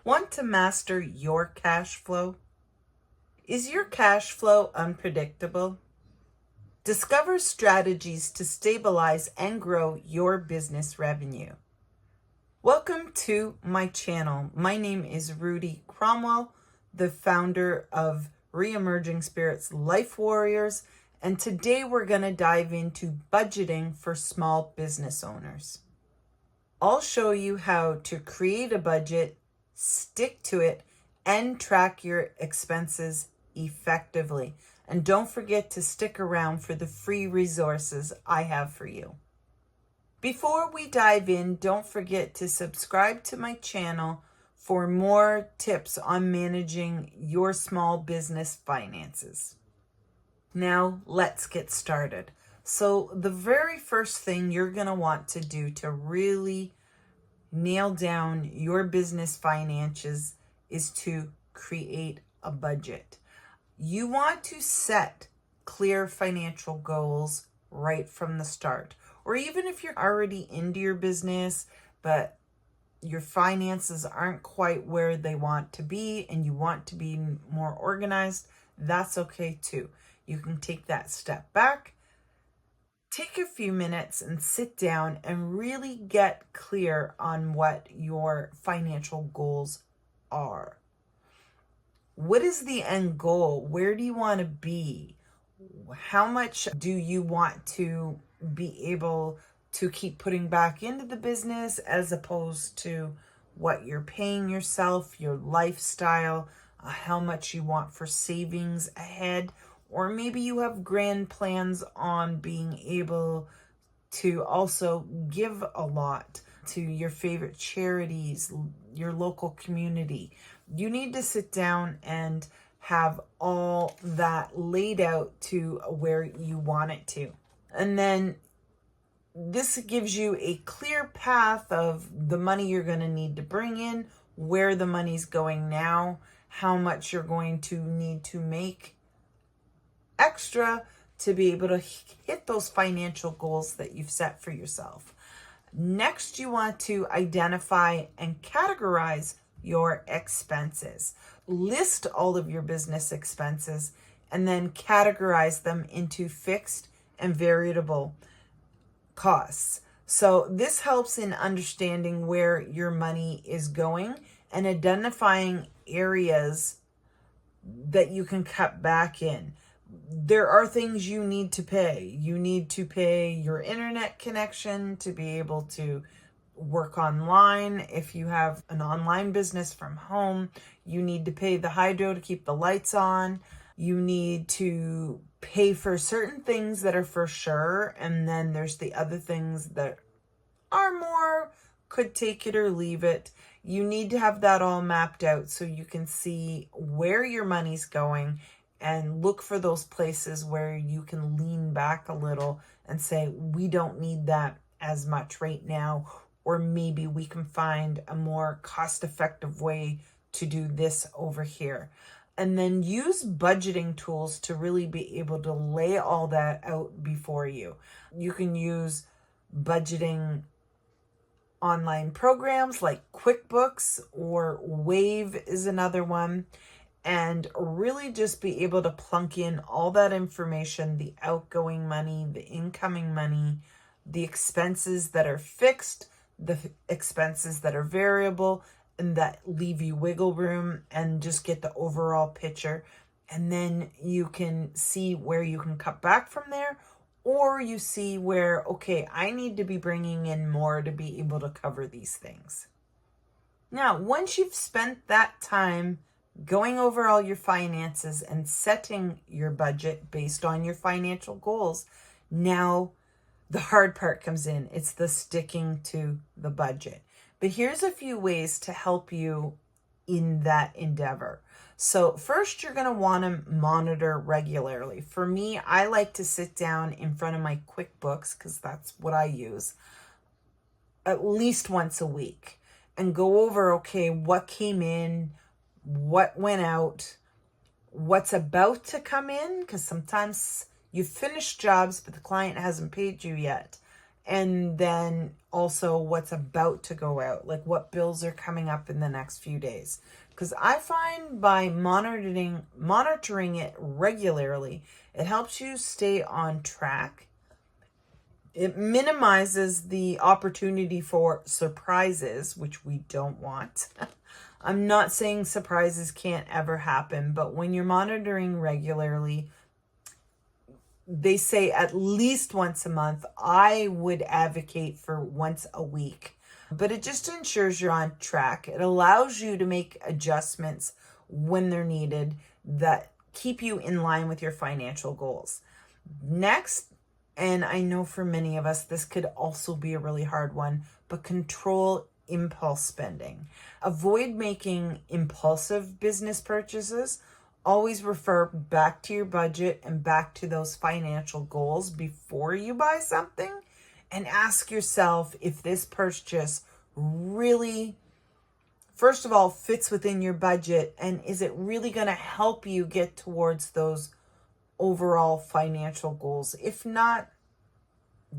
Want to master your cash flow? Is your cash flow unpredictable? Discover strategies to stabilize and grow your business revenue. Welcome to my channel. My name is Rudy Cromwell, the founder of Re-Emerging Spirits Life Warriors, and today we're going to dive into budgeting for small business owners. I'll show you how to create a budget, stick to it, and track your expenses effectively. And don't forget to stick around for the free resources I have for you. Before we dive in, don't forget to subscribe to my channel for more tips on managing your small business finances. Now, let's get started. So the very first thing you're going to want to do to really nail down your business finances is to create a budget. You want to set clear financial goals right from the start. Or even if you're already into your business, but your finances aren't quite where they want to be and you want to be more organized, that's okay too. You can take that step back, take a few minutes and sit down and really get clear on what your financial goals are. What is the end goal? Where do you want to be? How much do you want to be able to keep putting back into the business as opposed to what you're paying yourself, your lifestyle, how much you want for savings ahead? Or maybe you have grand plans on being able to also give a lot to your favorite charities, your local community. You need to sit down and have all that laid out to where you want it to. And then this gives you a clear path of the money you're going to need to bring in, where the money's going now, how much you're going to need to make extra to be able to hit those financial goals that you've set for yourself. Next, you want to identify and categorize your expenses. List all of your business expenses and then categorize them into fixed and variable costs. So this helps in understanding where your money is going and identifying areas that you can cut back in. There are things you need to pay. You need to pay your internet connection to be able to work online. If you have an online business from home, you need to pay the hydro to keep the lights on. You need to pay for certain things that are for sure. And then there's the other things that are more, could take it or leave it. You need to have that all mapped out so you can see where your money's going and look for those places where you can lean back a little and say, we don't need that as much right now, or maybe we can find a more cost-effective way to do this over here. And then use budgeting tools to really be able to lay all that out before you. You can use budgeting online programs like QuickBooks, or Wave is another one, and really just be able to plunk in all that information, the outgoing money, the incoming money, the expenses that are fixed, the expenses that are variable, and that leave you wiggle room, and just get the overall picture. And then you can see where you can cut back from there, or you see where, okay, I need to be bringing in more to be able to cover these things. Now, once you've spent that time going over all your finances and setting your budget based on your financial goals, now the hard part comes in. It's the sticking to the budget. But here's a few ways to help you in that endeavor. So first, you're going to want to monitor regularly. For me, I like to sit down in front of my QuickBooks, because that's what I use, at least once a week and go over, okay, what came in, what went out, what's about to come in, because sometimes you finish jobs, but the client hasn't paid you yet. and then also what's about to go out, like what bills are coming up in the next few days. Because I find by monitoring it regularly, it helps you stay on track. It minimizes the opportunity for surprises, which we don't want. I'm not saying surprises can't ever happen, but when you're monitoring regularly, they say at least once a month. I would advocate for once a week, but it just ensures you're on track. It allows you to make adjustments when they're needed that keep you in line with your financial goals. Next, and I know for many of us, this could also be a really hard one, but control impulse spending. Avoid making impulsive business purchases. Always refer back to your budget and back to those financial goals before you buy something, and ask yourself if this purchase really, first of all, fits within your budget, and is it really going to help you get towards those overall financial goals? If not,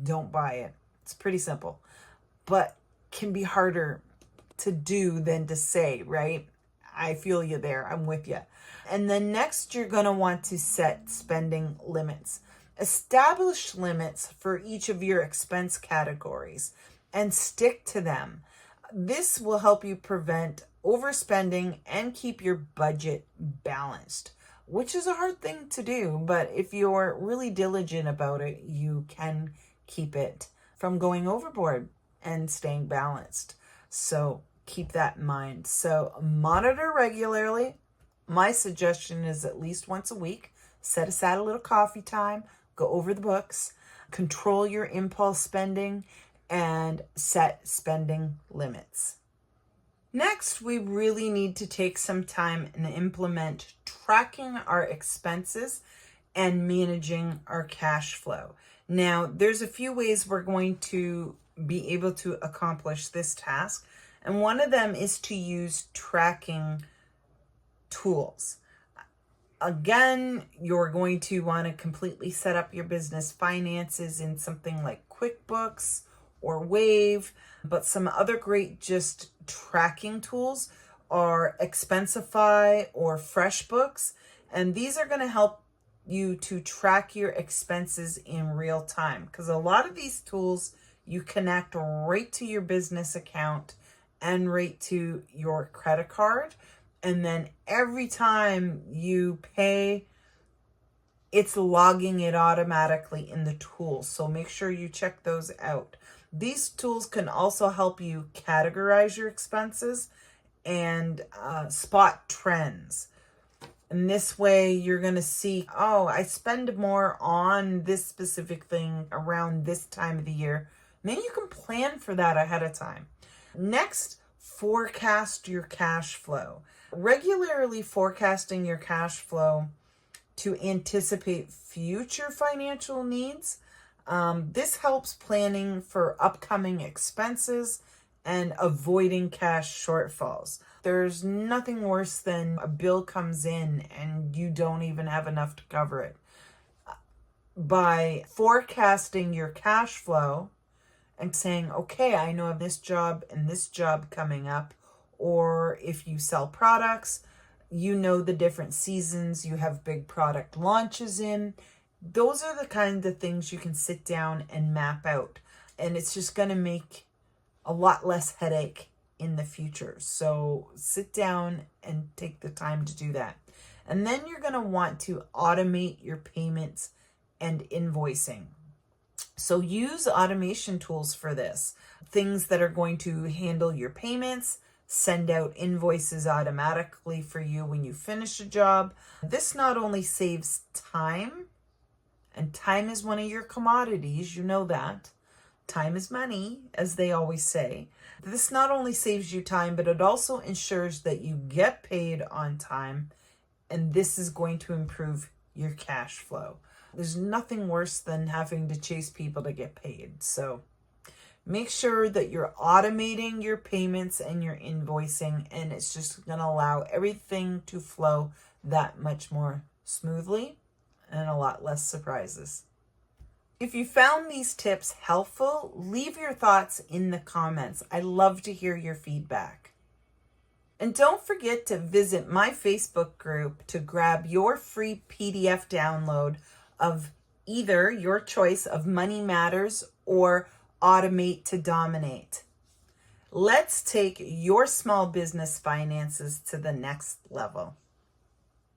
don't buy it. It's pretty simple, but can be harder to do than to say, right? I feel you there. I'm with you. And then next, you're going to want to set spending limits. Establish limits for each of your expense categories and stick to them. This will help you prevent overspending and keep your budget balanced, which is a hard thing to do, but if you're really diligent about it, you can keep it from going overboard and staying balanced. So keep that in mind. So monitor regularly. My suggestion is at least once a week. Set aside a little coffee time, go over the books, control your impulse spending, and set spending limits. Next, we really need to take some time and implement tracking our expenses and managing our cash flow. Now, there's a few ways we're going to be able to accomplish this task, and one of them is to use tracking tools. Again, you're going to want to completely set up your business finances in something like QuickBooks or Wave, but some other great just tracking tools are Expensify or FreshBooks, and these are going to help you to track your expenses in real time, because a lot of these tools you connect right to your business account and right to your credit card, and then every time you pay, it's logging it automatically in the tools. So make sure you check those out. These tools can also help you categorize your expenses and spot trends. And this way you're going to see, oh, I spend more on this specific thing around this time of the year. And then you can plan for that ahead of time. Next, forecast your cash flow. Regularly forecasting your cash flow to anticipate future financial needs. This helps planning for upcoming expenses and avoiding cash shortfalls. There's nothing worse than a bill comes in and you don't even have enough to cover it. By forecasting your cash flow and saying, okay, I know of this job and this job coming up, or if you sell products, you know the different seasons you have big product launches in. Those are the kind of things you can sit down and map out, and it's just going to make a lot less headache in the future. So sit down and take the time to do that. And then you're going to want to automate your payments and invoicing. So use automation tools for this. Things that are going to handle your payments, send out invoices automatically for you when you finish a job. This not only saves time, and time is one of your commodities, you know that. Time is money, as they always say. This not only saves you time, but it also ensures that you get paid on time, and this is going to improve your cash flow. There's nothing worse than having to chase people to get paid. So make sure that you're automating your payments and your invoicing, and it's just going to allow everything to flow that much more smoothly and a lot less surprises. If you found these tips helpful, leave your thoughts in the comments. I love to hear your feedback. And don't forget to visit my Facebook group to grab your free PDF download of either your choice of Money Matters or Automate to Dominate. Let's take your small business finances to the next level.